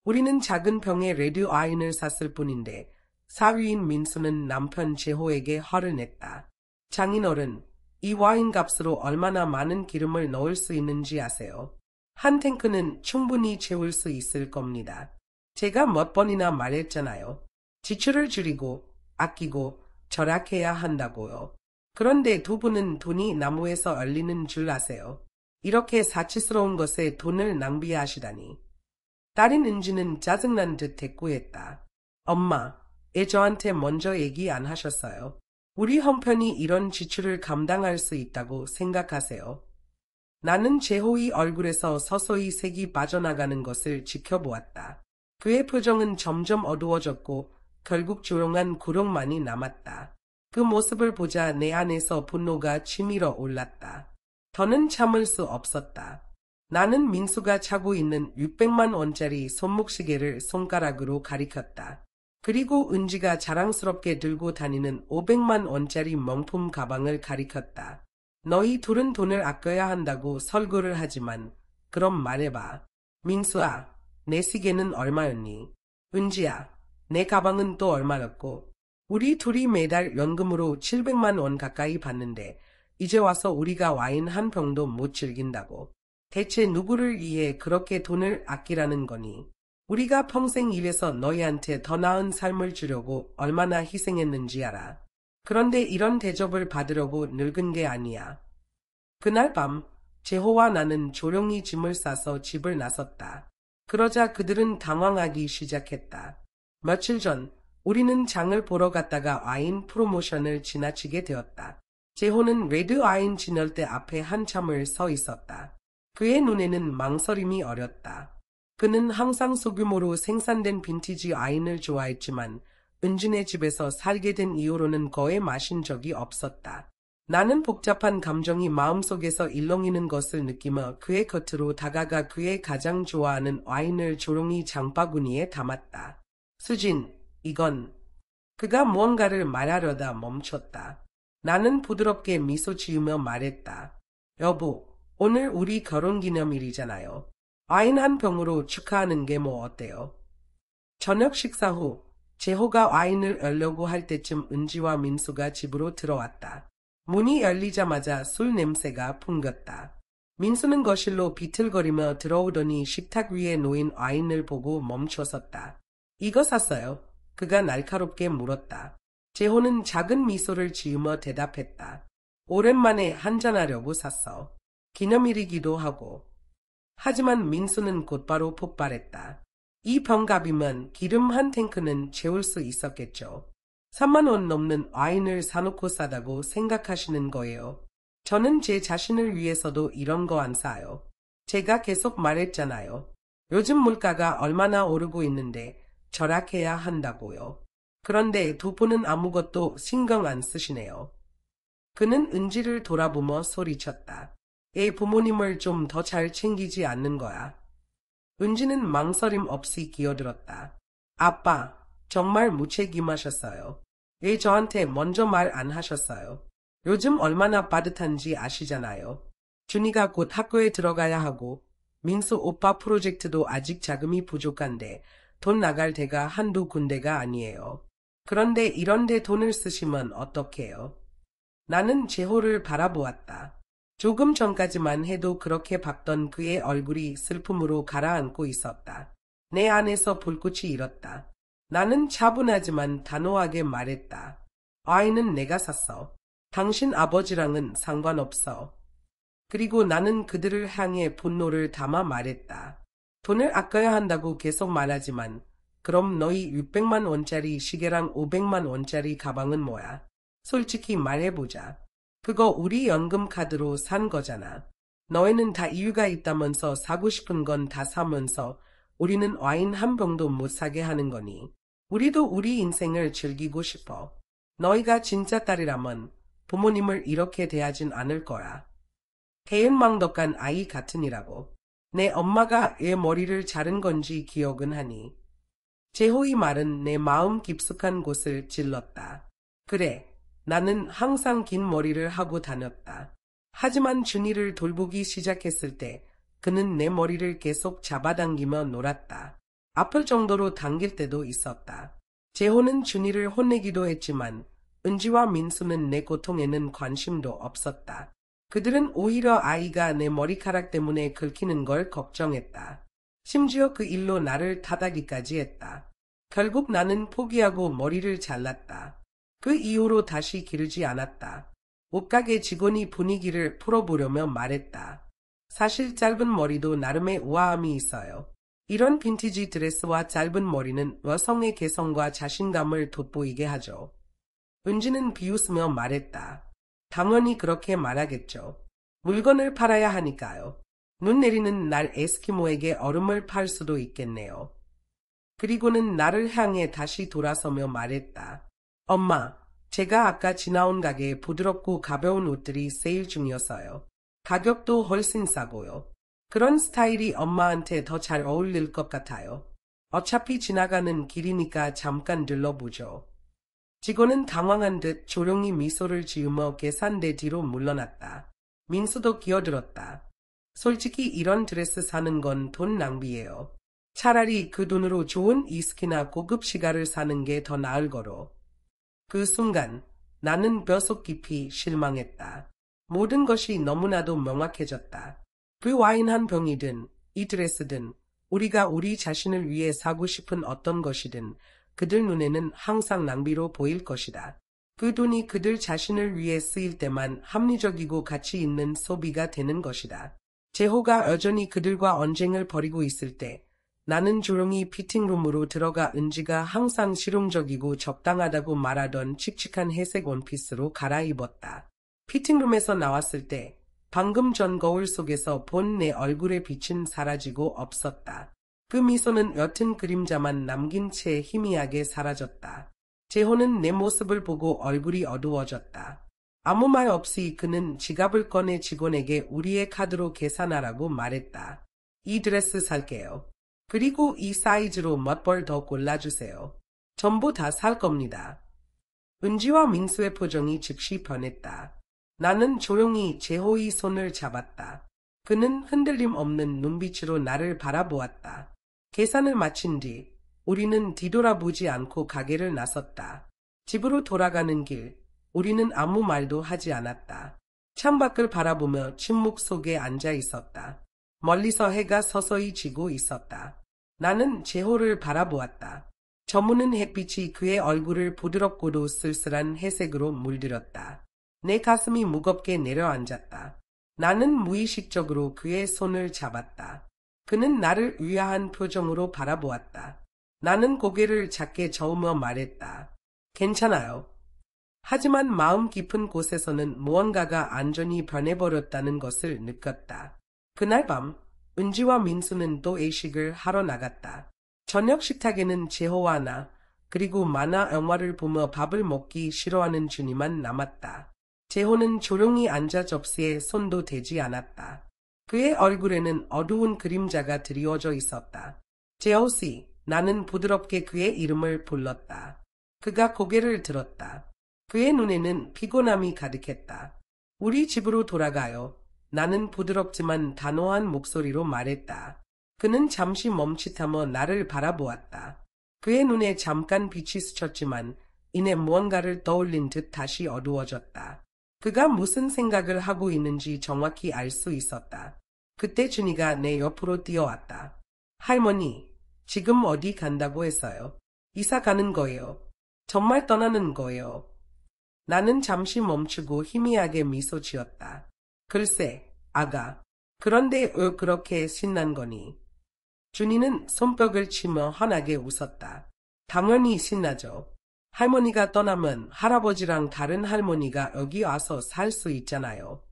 우리는 작은 병에 레드 와인을 샀을 뿐인데 사위인 민수는 남편 재호에게 화를 냈다. 장인어른, 이 와인 값으로 얼마나 많은 기름을 넣을 수 있는지 아세요? 한 탱크는 충분히 채울 수 있을 겁니다. 제가 몇 번이나 말했잖아요. 지출을 줄이고 아끼고 절약해야 한다고요. 그런데 두 분은 돈이 나무에서 얼리는 줄 아세요? 이렇게 사치스러운 것에 돈을 낭비하시다니. 딸인 은지는 짜증난 듯 대꾸했다. 엄마, 애 저한테 먼저 얘기 안 하셨어요? 우리 형편이 이런 지출을 감당할 수 있다고 생각하세요? 나는 재호의 얼굴에서 서서히 색이 빠져나가는 것을 지켜보았다. 그의 표정은 점점 어두워졌고 결국 조용한 구렁만이 남았다. 그 모습을 보자 내 안에서 분노가 치밀어 올랐다. 더는 참을 수 없었다. 나는 민수가 차고 있는 600만 원짜리 손목시계를 손가락으로 가리켰다. 그리고 은지가 자랑스럽게 들고 다니는 500만 원짜리 명품 가방을 가리켰다. 너희 둘은 돈을 아껴야 한다고 설교를 하지만 그럼 말해봐. 민수아, 내 시계는 얼마였니? 은지야, 내 가방은 또 얼마였고? 우리 둘이 매달 연금으로 700만 원 가까이 받는데 이제 와서 우리가 와인 한 병도 못 즐긴다고. 대체 누구를 위해 그렇게 돈을 아끼라는 거니? 우리가 평생 일해서 너희한테 더 나은 삶을 주려고 얼마나 희생했는지 알아. 그런데 이런 대접을 받으려고 늙은 게 아니야. 그날 밤 재호와 나는 조용히 짐을 싸서 집을 나섰다. 그러자 그들은 당황하기 시작했다. 며칠 전 우리는 장을 보러 갔다가 와인 프로모션을 지나치게 되었다. 재호는 레드 와인 진열대 앞에 한참을 서 있었다. 그의 눈에는 망설임이 어렸다. 그는 항상 소규모로 생산된 빈티지 와인을 좋아했지만 은진의 집에서 살게 된 이후로는 거의 마신 적이 없었다. 나는 복잡한 감정이 마음속에서 일렁이는 것을 느끼며 그의 곁으로 다가가 그의 가장 좋아하는 와인을 조용히 장바구니에 담았다. 수진, 이건... 그가 무언가를 말하려다 멈췄다. 나는 부드럽게 미소 지으며 말했다. 여보, 오늘 우리 결혼기념일이잖아요. 와인 한 병으로 축하하는 게 뭐 어때요? 저녁 식사 후 재호가 와인을 열려고 할 때쯤 은지와 민수가 집으로 들어왔다. 문이 열리자마자 술 냄새가 풍겼다. 민수는 거실로 비틀거리며 들어오더니 식탁 위에 놓인 와인을 보고 멈춰섰다. 이거 샀어요? 그가 날카롭게 물었다. 재호는 작은 미소를 지으며 대답했다. 오랜만에 한잔하려고 샀어. 기념일이기도 하고. 하지만 민수는 곧바로 폭발했다. 이 병값이면 기름 한 탱크는 채울 수 있었겠죠. 3만 원 넘는 와인을 사놓고 싸다고 생각하시는 거예요. 저는 제 자신을 위해서도 이런 거 안 사요. 제가 계속 말했잖아요. 요즘 물가가 얼마나 오르고 있는데 절약해야 한다고요. 그런데 두 분은 아무것도 신경 안 쓰시네요. 그는 은지를 돌아보며 소리쳤다. 애 부모님을 좀 더 잘 챙기지 않는 거야. 은지는 망설임 없이 기어들었다. 아빠, 정말 무책임하셨어요. 왜 저한테 먼저 말 안 하셨어요? 요즘 얼마나 빠듯한지 아시잖아요. 준이가 곧 학교에 들어가야 하고 민수 오빠 프로젝트도 아직 자금이 부족한데 돈 나갈 데가 한두 군데가 아니에요. 그런데 이런 데 돈을 쓰시면 어떡해요? 나는 재호를 바라보았다. 조금 전까지만 해도 그렇게 봤던 그의 얼굴이 슬픔으로 가라앉고 있었다. 내 안에서 불꽃이 일었다. 나는 차분하지만 단호하게 말했다. 와인은 내가 샀어. 당신 아버지랑은 상관없어. 그리고 나는 그들을 향해 분노를 담아 말했다. 돈을 아껴야 한다고 계속 말하지만 그럼 너희 600만 원짜리 시계랑 500만 원짜리 가방은 뭐야? 솔직히 말해보자. 그거 우리 연금 카드로 산 거잖아. 너희는 다 이유가 있다면서 사고 싶은 건 다 사면서 우리는 와인 한 병도 못 사게 하는 거니. 우리도 우리 인생을 즐기고 싶어. 너희가 진짜 딸이라면 부모님을 이렇게 대하진 않을 거야. 대은망덕한 아이 같으니라고. 내 엄마가 얘 머리를 자른 건지 기억은 하니. 재호의 말은 내 마음 깊숙한 곳을 찔렀다. 그래, 나는 항상 긴 머리를 하고 다녔다. 하지만 준이를 돌보기 시작했을 때 그는 내 머리를 계속 잡아당기며 놀았다. 아플 정도로 당길 때도 있었다. 재호는 준이를 혼내기도 했지만 은지와 민수는 내 고통에는 관심도 없었다. 그들은 오히려 아이가 내 머리카락 때문에 긁히는 걸 걱정했다. 심지어 그 일로 나를 타다기까지 했다. 결국 나는 포기하고 머리를 잘랐다. 그 이후로 다시 기르지 않았다. 옷가게 직원이 분위기를 풀어보려며 말했다. 사실 짧은 머리도 나름의 우아함이 있어요. 이런 빈티지 드레스와 짧은 머리는 여성의 개성과 자신감을 돋보이게 하죠. 은지는 비웃으며 말했다. 당연히 그렇게 말하겠죠. 물건을 팔아야 하니까요. 눈 내리는 날 에스키모에게 얼음을 팔 수도 있겠네요. 그리고는 나를 향해 다시 돌아서며 말했다. 엄마, 제가 아까 지나온 가게에 부드럽고 가벼운 옷들이 세일 중이었어요. 가격도 훨씬 싸고요. 그런 스타일이 엄마한테 더 잘 어울릴 것 같아요. 어차피 지나가는 길이니까 잠깐 들러보죠. 직원은 당황한 듯 조용히 미소를 지으며 계산대 뒤로 물러났다. 민수도 기어들었다. 솔직히 이런 드레스 사는 건 돈 낭비예요. 차라리 그 돈으로 좋은 이스키나 고급 시가를 사는 게 더 나을 거로. 그 순간 나는 뼛속 깊이 실망했다. 모든 것이 너무나도 명확해졌다. 그 와인 한 병이든 이 드레스든 우리가 우리 자신을 위해 사고 싶은 어떤 것이든 그들 눈에는 항상 낭비로 보일 것이다. 그 돈이 그들 자신을 위해 쓰일 때만 합리적이고 가치 있는 소비가 되는 것이다. 재호가 여전히 그들과 언쟁을 벌이고 있을 때 나는 조용히 피팅룸으로 들어가 은지가 항상 실용적이고 적당하다고 말하던 칙칙한 회색 원피스로 갈아입었다. 피팅룸에서 나왔을 때 방금 전 거울 속에서 본 내 얼굴의 빛은 사라지고 없었다. 그 미소는 옅은 그림자만 남긴 채 희미하게 사라졌다. 재호는 내 모습을 보고 얼굴이 어두워졌다. 아무 말 없이 그는 지갑을 꺼내 직원에게 우리의 카드로 계산하라고 말했다. 이 드레스 살게요. 그리고 이 사이즈로 몇 벌 더 골라주세요. 전부 다 살 겁니다. 은지와 민수의 표정이 즉시 변했다. 나는 조용히 재호의 손을 잡았다. 그는 흔들림 없는 눈빛으로 나를 바라보았다. 계산을 마친 뒤 우리는 뒤돌아보지 않고 가게를 나섰다. 집으로 돌아가는 길, 우리는 아무 말도 하지 않았다. 창밖을 바라보며 침묵 속에 앉아 있었다. 멀리서 해가 서서히 지고 있었다. 나는 재호를 바라보았다. 저무는 햇빛이 그의 얼굴을 부드럽고도 쓸쓸한 회색으로 물들였다. 내 가슴이 무겁게 내려앉았다. 나는 무의식적으로 그의 손을 잡았다. 그는 나를 의아한 표정으로 바라보았다. 나는 고개를 작게 저으며 말했다. 괜찮아요. 하지만 마음 깊은 곳에서는 무언가가 안전히 변해버렸다는 것을 느꼈다. 그날 밤 은지와 민수는 또 외식을 하러 나갔다. 저녁 식탁에는 재호와 나 그리고 만화 영화를 보며 밥을 먹기 싫어하는 준이만 남았다. 재호는 조용히 앉아 접시에 손도 대지 않았다. 그의 얼굴에는 어두운 그림자가 드리워져 있었다. 재호씨, 나는 부드럽게 그의 이름을 불렀다. 그가 고개를 들었다. 그의 눈에는 피곤함이 가득했다. 우리 집으로 돌아가요. 나는 부드럽지만 단호한 목소리로 말했다. 그는 잠시 멈칫하며 나를 바라보았다. 그의 눈에 잠깐 빛이 스쳤지만 이내 무언가를 떠올린 듯 다시 어두워졌다. 그가 무슨 생각을 하고 있는지 정확히 알 수 있었다. 그때 준이가 내 옆으로 뛰어왔다. 할머니, 지금 어디 간다고 했어요? 이사 가는 거예요. 정말 떠나는 거예요. 나는 잠시 멈추고 희미하게 미소 지었다. 글쎄, 아가. 그런데 왜 그렇게 신난 거니? 준이는 손뼉을 치며 환하게 웃었다. 당연히 신나죠. 할머니가 떠나면 할아버지랑 다른 할머니가 여기 와서 살 수 있잖아요.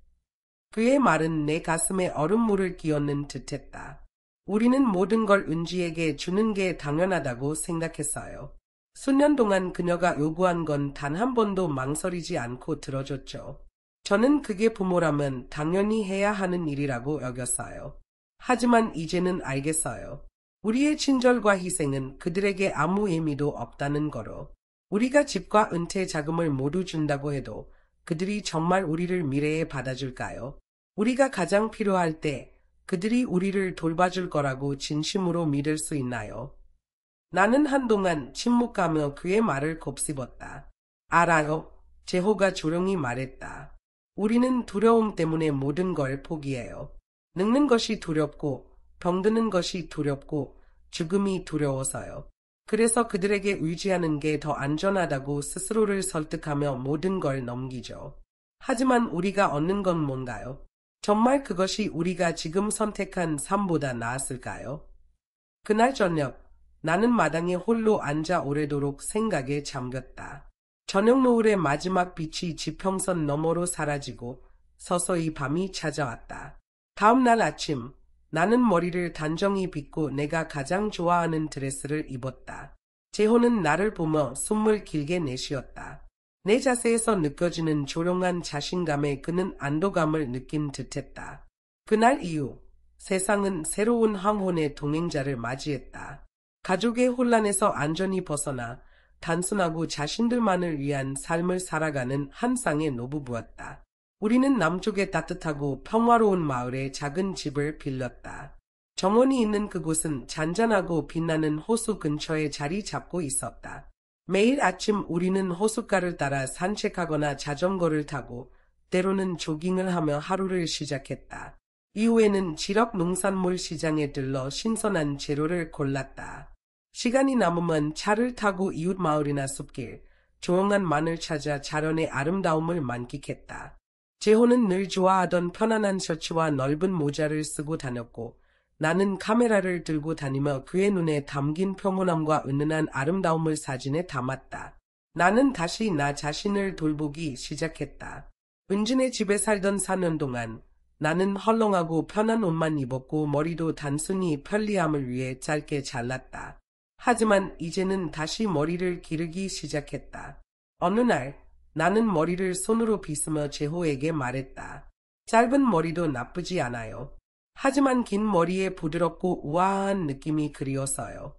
그의 말은 내 가슴에 얼음물을 끼얹는 듯했다. 우리는 모든 걸 은지에게 주는 게 당연하다고 생각했어요. 수년 동안 그녀가 요구한 건 단 한 번도 망설이지 않고 들어줬죠. 저는 그게 부모라면 당연히 해야 하는 일이라고 여겼어요. 하지만 이제는 알겠어요. 우리의 친절과 희생은 그들에게 아무 의미도 없다는 거로. 우리가 집과 은퇴 자금을 모두 준다고 해도 그들이 정말 우리를 미래에 받아줄까요? 우리가 가장 필요할 때 그들이 우리를 돌봐줄 거라고 진심으로 믿을 수 있나요? 나는 한동안 침묵하며 그의 말을 곱씹었다. 알아요. 제호가 조용히 말했다. 우리는 두려움 때문에 모든 걸 포기해요. 늙는 것이 두렵고 병드는 것이 두렵고 죽음이 두려워서요. 그래서 그들에게 의지하는 게 더 안전하다고 스스로를 설득하며 모든 걸 넘기죠. 하지만 우리가 얻는 건 뭔가요? 정말 그것이 우리가 지금 선택한 삶보다 나았을까요? 그날 저녁, 나는 마당에 홀로 앉아 오래도록 생각에 잠겼다. 저녁 노을의 마지막 빛이 지평선 너머로 사라지고 서서히 밤이 찾아왔다. 다음 날 아침, 나는 머리를 단정히 빗고 내가 가장 좋아하는 드레스를 입었다. 제호는 나를 보며 숨을 길게 내쉬었다. 내 자세에서 느껴지는 조용한 자신감에 그는 안도감을 느낀 듯했다. 그날 이후 세상은 새로운 황혼의 동행자를 맞이했다. 가족의 혼란에서 안전히 벗어나 단순하고 자신들만을 위한 삶을 살아가는 한 쌍의 노부부였다. 우리는 남쪽의 따뜻하고 평화로운 마을에 작은 집을 빌렸다. 정원이 있는 그곳은 잔잔하고 빛나는 호수 근처에 자리 잡고 있었다. 매일 아침 우리는 호숫가를 따라 산책하거나 자전거를 타고 때로는 조깅을 하며 하루를 시작했다. 이후에는 지역 농산물 시장에 들러 신선한 재료를 골랐다. 시간이 남으면 차를 타고 이웃 마을이나 숲길, 조용한 만을 찾아 자연의 아름다움을 만끽했다. 제호는 늘 좋아하던 편안한 셔츠와 넓은 모자를 쓰고 다녔고 나는 카메라를 들고 다니며 그의 눈에 담긴 평온함과 은은한 아름다움을 사진에 담았다. 나는 다시 나 자신을 돌보기 시작했다. 은진의 집에 살던 4년 동안 나는 헐렁하고 편한 옷만 입었고 머리도 단순히 편리함을 위해 짧게 잘랐다. 하지만 이제는 다시 머리를 기르기 시작했다. 어느 날 나는 머리를 손으로 빗으며 제호에게 말했다. 짧은 머리도 나쁘지 않아요. 하지만 긴 머리의 부드럽고 우아한 느낌이 그리웠어요.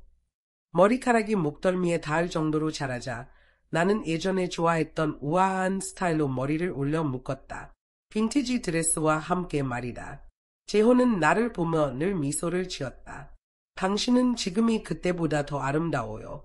머리카락이 목덜미에 닿을 정도로 자라자 나는 예전에 좋아했던 우아한 스타일로 머리를 올려 묶었다. 빈티지 드레스와 함께 말이다. 제호는 나를 보며 늘 미소를 지었다. 당신은 지금이 그때보다 더 아름다워요.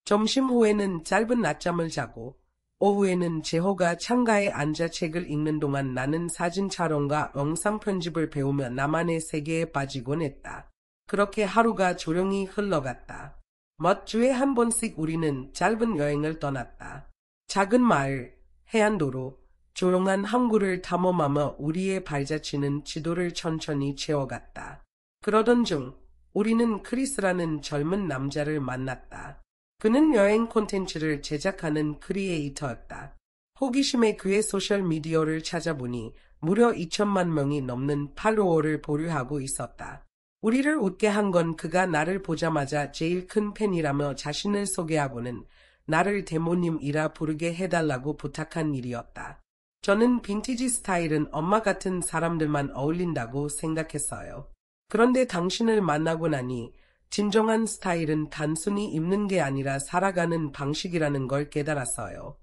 점심 후에는 짧은 낮잠을 자고 오후에는 제호가 창가에 앉아 책을 읽는 동안 나는 사진 촬영과 영상 편집을 배우며 나만의 세계에 빠지곤 했다. 그렇게 하루가 조용히 흘러갔다. 몇 주에 한 번씩 우리는 짧은 여행을 떠났다. 작은 마을, 해안도로, 조용한 항구를 탐험하며 우리의 발자취는 지도를 천천히 채워갔다. 그러던 중 우리는 크리스라는 젊은 남자를 만났다. 그는 여행 콘텐츠를 제작하는 크리에이터였다. 호기심에 그의 소셜미디어를 찾아보니 무려 2천만 명이 넘는 팔로워를 보유하고 있었다. 우리를 웃게 한 건 그가 나를 보자마자 제일 큰 팬이라며 자신을 소개하고는 나를 대모님이라 부르게 해달라고 부탁한 일이었다. 저는 빈티지 스타일은 엄마 같은 사람들만 어울린다고 생각했어요. 그런데 당신을 만나고 나니 진정한 스타일은 단순히 입는 게 아니라 살아가는 방식이라는 걸 깨달았어요.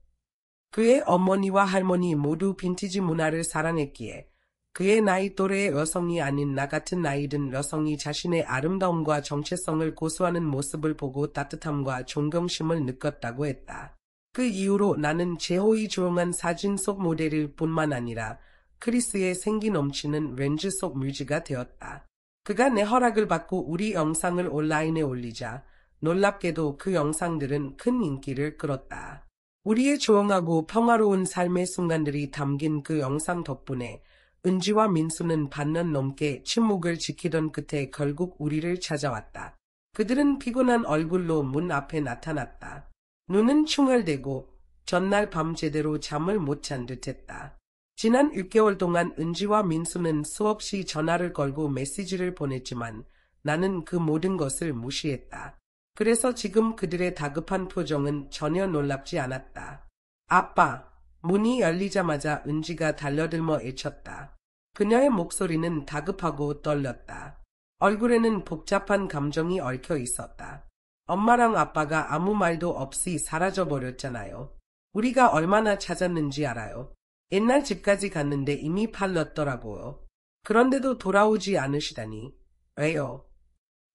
그의 어머니와 할머니 모두 빈티지 문화를 사랑했기에 그의 나이 또래의 여성이 아닌 나 같은 나이든 여성이 자신의 아름다움과 정체성을 고수하는 모습을 보고 따뜻함과 존경심을 느꼈다고 했다. 그 이후로 나는 제호의 조용한 사진 속 모델일 뿐만 아니라 크리스의 생기 넘치는 렌즈 속 뮤즈가 되었다. 그가 내 허락을 받고 우리 영상을 온라인에 올리자 놀랍게도 그 영상들은 큰 인기를 끌었다. 우리의 조용하고 평화로운 삶의 순간들이 담긴 그 영상 덕분에 은지와 민수는 반년 넘게 침묵을 지키던 끝에 결국 우리를 찾아왔다. 그들은 피곤한 얼굴로 문 앞에 나타났다. 눈은 충혈되고 전날 밤 제대로 잠을 못 잔 듯했다. 지난 6개월 동안 은지와 민수는 수없이 전화를 걸고 메시지를 보냈지만 나는 그 모든 것을 무시했다. 그래서 지금 그들의 다급한 표정은 전혀 놀랍지 않았다. 아빠! 문이 열리자마자 은지가 달려들며 외쳤다. 그녀의 목소리는 다급하고 떨렸다. 얼굴에는 복잡한 감정이 얽혀 있었다. 엄마랑 아빠가 아무 말도 없이 사라져버렸잖아요. 우리가 얼마나 찾았는지 알아요? 옛날 집까지 갔는데 이미 팔렸더라고요. 그런데도 돌아오지 않으시다니. 왜요?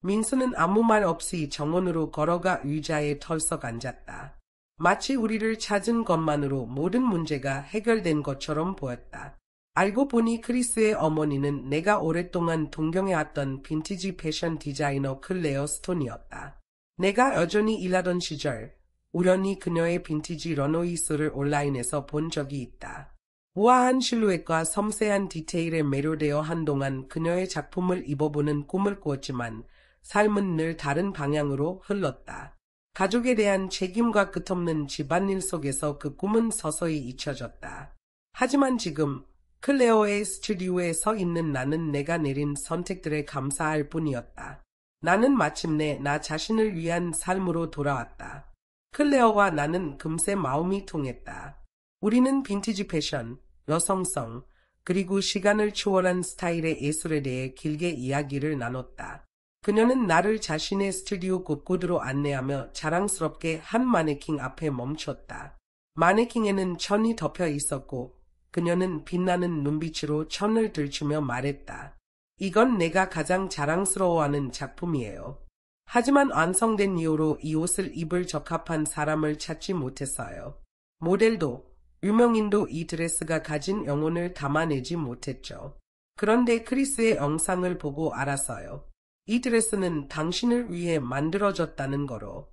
민수는 아무 말 없이 정원으로 걸어가 의자에 털썩 앉았다. 마치 우리를 찾은 것만으로 모든 문제가 해결된 것처럼 보였다. 알고 보니 크리스의 어머니는 내가 오랫동안 동경해왔던 빈티지 패션 디자이너 클레어 스톤이었다. 내가 여전히 일하던 시절 우연히 그녀의 빈티지 러너웨이스를 온라인에서 본 적이 있다. 우아한 실루엣과 섬세한 디테일에 매료되어 한동안 그녀의 작품을 입어보는 꿈을 꾸었지만 삶은 늘 다른 방향으로 흘렀다. 가족에 대한 책임과 끝없는 집안일 속에서 그 꿈은 서서히 잊혀졌다. 하지만 지금 클레어의 스튜디오에 서 있는 나는 내가 내린 선택들에 감사할 뿐이었다. 나는 마침내 나 자신을 위한 삶으로 돌아왔다. 클레어와 나는 금세 마음이 통했다. 우리는 빈티지 패션, 여성성, 그리고 시간을 초월한 스타일의 예술에 대해 길게 이야기를 나눴다. 그녀는 나를 자신의 스튜디오 곳곳으로 안내하며 자랑스럽게 한 마네킹 앞에 멈췄다. 마네킹에는 천이 덮여 있었고 그녀는 빛나는 눈빛으로 천을 들추며 말했다. 이건 내가 가장 자랑스러워하는 작품이에요. 하지만 완성된 이후로 이 옷을 입을 적합한 사람을 찾지 못했어요. 모델도 유명인도 이 드레스가 가진 영혼을 담아내지 못했죠. 그런데 크리스의 영상을 보고 알았어요. 이 드레스는 당신을 위해 만들어졌다는 거로.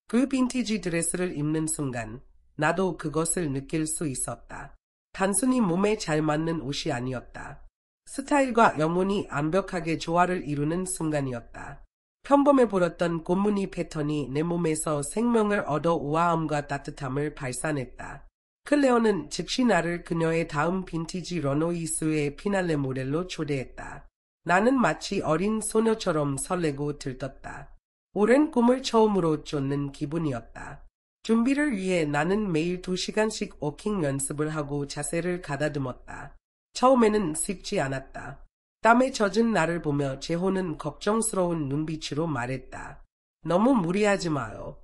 그 빈티지 드레스를 입는 순간 나도 그것을 느낄 수 있었다. 단순히 몸에 잘 맞는 옷이 아니었다. 스타일과 영혼이 완벽하게 조화를 이루는 순간이었다. 평범해 보였던 꽃무늬 패턴이 내 몸에서 생명을 얻어 우아함과 따뜻함을 발산했다. 클레어는 즉시 나를 그녀의 다음 빈티지 러너웨이스의 피날레 모델로 초대했다. 나는 마치 어린 소녀처럼 설레고 들떴다. 오랜 꿈을 처음으로 쫓는 기분이었다. 준비를 위해 나는 매일 2시간씩 워킹 연습을 하고 자세를 가다듬었다. 처음에는 쉽지 않았다. 땀에 젖은 나를 보며 재호는 걱정스러운 눈빛으로 말했다. 너무 무리하지 마요.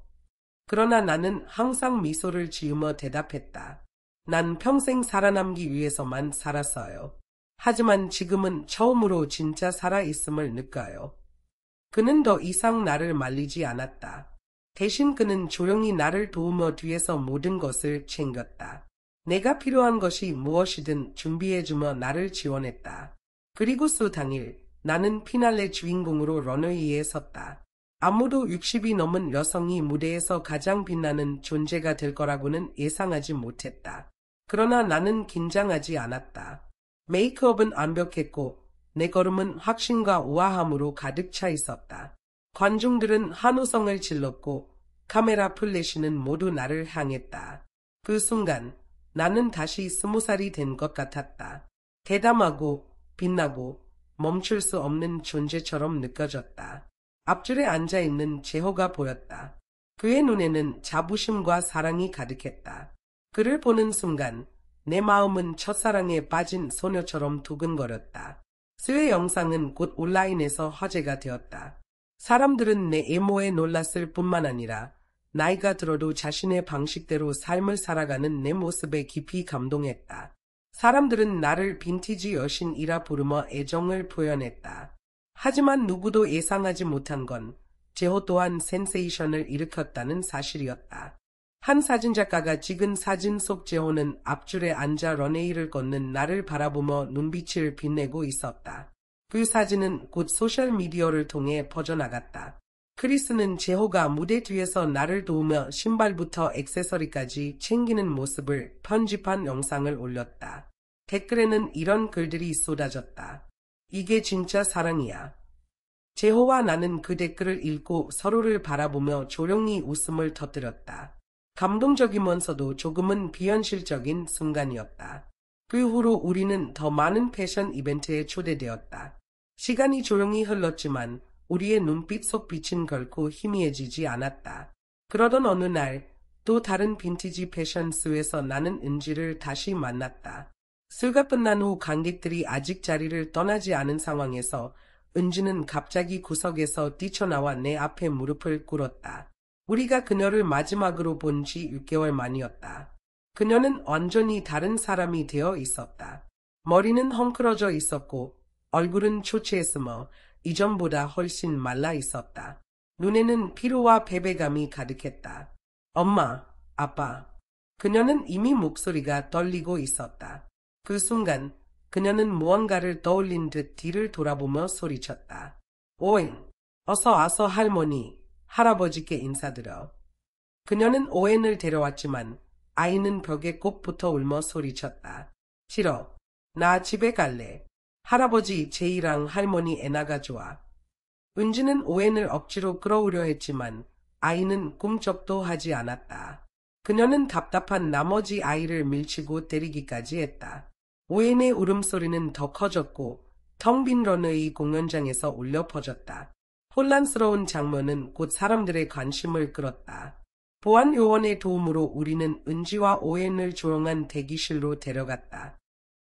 그러나 나는 항상 미소를 지으며 대답했다. 난 평생 살아남기 위해서만 살았어요. 하지만 지금은 처음으로 진짜 살아있음을 느껴요. 그는 더 이상 나를 말리지 않았다. 대신 그는 조용히 나를 도우며 뒤에서 모든 것을 챙겼다. 내가 필요한 것이 무엇이든 준비해주며 나를 지원했다. 그리고 수 당일 나는 피날레 주인공으로 러너웨이에 섰다. 아무도 60이 넘은 여성이 무대에서 가장 빛나는 존재가 될 거라고는 예상하지 못했다. 그러나 나는 긴장하지 않았다. 메이크업은 완벽했고 내 걸음은 확신과 우아함으로 가득 차 있었다. 관중들은 환호성을 질렀고 카메라 플래시는 모두 나를 향했다. 그 순간 나는 다시 20살이 된 것 같았다. 대담하고 빛나고 멈출 수 없는 존재처럼 느껴졌다. 앞줄에 앉아있는 재호가 보였다. 그의 눈에는 자부심과 사랑이 가득했다. 그를 보는 순간 내 마음은 첫사랑에 빠진 소녀처럼 두근거렸다. 수의 영상은 곧 온라인에서 화제가 되었다. 사람들은 내 외모에 놀랐을 뿐만 아니라 나이가 들어도 자신의 방식대로 삶을 살아가는 내 모습에 깊이 감동했다. 사람들은 나를 빈티지 여신이라 부르며 애정을 표현했다. 하지만 누구도 예상하지 못한 건 재호 또한 센세이션을 일으켰다는 사실이었다. 한 사진작가가 찍은 사진 속 재호는 앞줄에 앉아 런웨이를 걷는 나를 바라보며 눈빛을 빛내고 있었다. 그 사진은 곧 소셜미디어를 통해 퍼져나갔다. 크리스는 재호가 무대 뒤에서 나를 도우며 신발부터 액세서리까지 챙기는 모습을 편집한 영상을 올렸다. 댓글에는 이런 글들이 쏟아졌다. 이게 진짜 사랑이야. 재호와 나는 그 댓글을 읽고 서로를 바라보며 조용히 웃음을 터뜨렸다. 감동적이면서도 조금은 비현실적인 순간이었다. 그 후로 우리는 더 많은 패션 이벤트에 초대되었다. 시간이 조용히 흘렀지만 우리의 눈빛 속 빛은 결코 희미해지지 않았다. 그러던 어느 날 또 다른 빈티지 패션 수에서 나는 은지를 다시 만났다. 수가 끝난 후 관객들이 아직 자리를 떠나지 않은 상황에서 은지는 갑자기 구석에서 뛰쳐나와 내 앞에 무릎을 꿇었다. 우리가 그녀를 마지막으로 본 지 6개월 만이었다. 그녀는 완전히 다른 사람이 되어 있었다. 머리는 헝클어져 있었고 얼굴은 초췌했으며 이전보다 훨씬 말라 있었다. 눈에는 피로와 패배감이 가득했다. 엄마, 아빠. 그녀는 이미 목소리가 떨리고 있었다. 그 순간 그녀는 무언가를 떠올린 듯 뒤를 돌아보며 소리쳤다. 오웬, 어서 와서 할머니, 할아버지께 인사드려. 그녀는 오웬을 데려왔지만 아이는 벽에 꼭 붙어 울며 소리쳤다. 싫어. 나 집에 갈래. 할아버지 제이랑 할머니 애나가 좋아. 은지는 오웬을 억지로 끌어오려 했지만 아이는 꿈쩍도 하지 않았다. 그녀는 답답한 나머지 아이를 밀치고 때리기까지 했다. 오웬의 울음소리는 더 커졌고 텅 빈 런웨이 공연장에서 울려 퍼졌다. 혼란스러운 장면은 곧 사람들의 관심을 끌었다. 보안 요원의 도움으로 우리는 은지와 오웬을 조용한 대기실로 데려갔다.